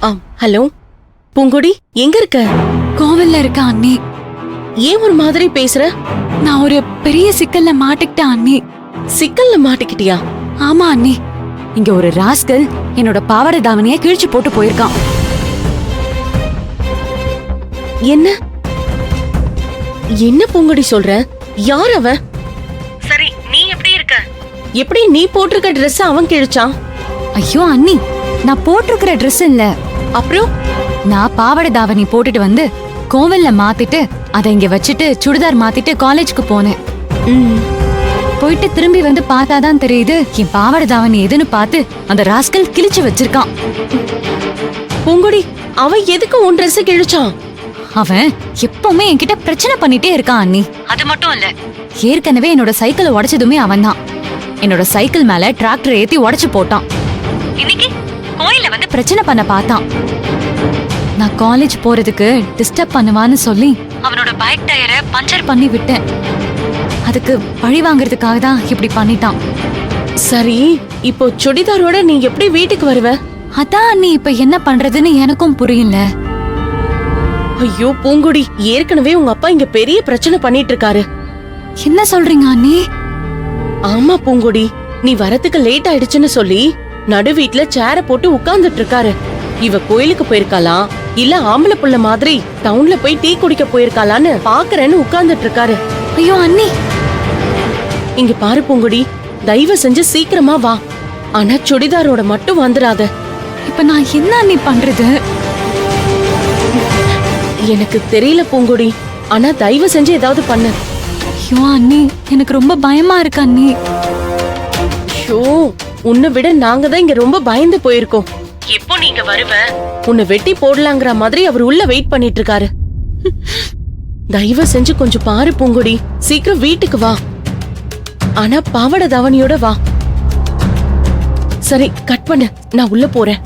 Hello பூங்கொடி, எங்க இருக்க? கோவில்ல இருக்க அண்ணி. ஏன் ஒரு மாதிரி பேசுற? நான் ஒரு பெரிய சிக்கல்ல மாட்டிக்கிட்டேன் அண்ணி. சிக்கல்ல மாட்டிக்கிட்டியா? ஆமா அண்ணி. இங்க ஒரு ராஸ்கல் என்னோட பாவாடை தாவணியை கிழிச்சு போட்டு போயிருக்கான். என்ன என்ன பூங்கொடி சொல்ற? யார் அவன்? சரி, நீ எப்படி இருக்க? எப்படி நீ போட்டிருக்க Dress அவன் கிழிச்சான்? ஐயோ அண்ணி, நான் போட்டிருக்கிற Dress இல்ல. அப்புறம் நான் பாவாடை தாவணி போட்டுட்டு வந்து கோவில்ல மாத்திட்டு அதை இங்க வச்சுட்டு சுடிதார் மாத்திட்டு காலேஜ்க்கு போனேன். போயிட்டு திரும்பி வந்து பார்த்தாதான் தெரியுது என் பாவாடை தாவணி எதுன்னு பார்த்து அந்த ராஸ்கல் கிழிச்சு வச்சிருக்கான். பூங்கொடி, அவன் எதுக்கு உன் Dress கிழிச்சான்? அவன் எப்பவுமே என்கிட்ட பிரச்சனை பண்ணிட்டே இருக்கான் அண்ணி. அது மட்டும் இல்ல, ஏற்கனவே என்னோட சைக்கிளை உடைச்சதுமே அவன் தான். என்னோட சைக்கிள் மேல டிராக்டர் ஏத்தி உடைச்சு போட்டான். இன்னைக்கு கோயில்ல வந்து பிரச்சனை பண்ண பார்த்தான். நான் காலேஜ் போறதுக்கு டிஸ்டர்ப் பண்ணுவான்னு சொல்லி அவனோட பைக் டயரை பஞ்சர் பண்ணி விட்டேன். அதுக்கு பழி வாங்குறதுக்காக தான் இப்படி பண்ணிட்டான். சரி, இப்போ சுடிதாரோட நீ எப்படி வீட்டுக்கு வருவ? அதான் அண்ணி இப்ப என்ன பண்றதுன்னு எனக்கும் புரியல. ஐயோ பூங்குடி, ஏற்கனவே உங்க அப்பா இங்க பெரிய பிரச்சனை பண்ணிட்டு இருக்காரு. என்ன சொல்றீங்க அண்ணி? ஆமா பூங்குடி, நீ வரதுக்கு லேட் ஆயிடுச்சுன்னு சொல்லி நடு வீட்ல சேர போட்டு உட்கார்ந்துட்டு இருக்காரு. இவ கோயிலுக்கு போயிருக்காளாம், இல்ல ஆம்பளை புள்ள மாதிரி டவுன்ல போய் டீ குடிக்க போயிருக்காளான்னு பாக்குறேன்னு உட்கார்ந்துட்டு இருக்காரு. ஐயோ அண்ணி, இங்க பாரு பூங்குடி, தயவு செஞ்சு சீக்கிரமா வா. ஆனா சுடிதாரோட மட்டும் வந்துடாத. இப்ப நான் என்ன அண்ணி பண்றது? எனக்கு தெரியல பூங்குடி, ஆனா தயவு செஞ்சு ஏதாவது பண்ணு. ஐயோ அண்ணி, எனக்கு ரொம்ப பயமா இருக்கு அண்ணி. ஷோ, உன்னை விட நாங்க தான் இங்க ரொம்ப பயந்து போயிருக்கோம். எப்போ நீங்க வருவ? உன்னை வெட்டி போடலாங்கிற மாதிரி அவர் உள்ள வெயிட் பண்ணிட்டு இருக்காரு. தயவு செஞ்சு கொஞ்சம் பாரு பூங்குடி, சீக்கிரம் வீட்டுக்கு வா. ஆனா பாவாடை தாவணியோட வா. சரி, கட் பண்ணு, நான் உள்ள போறேன்.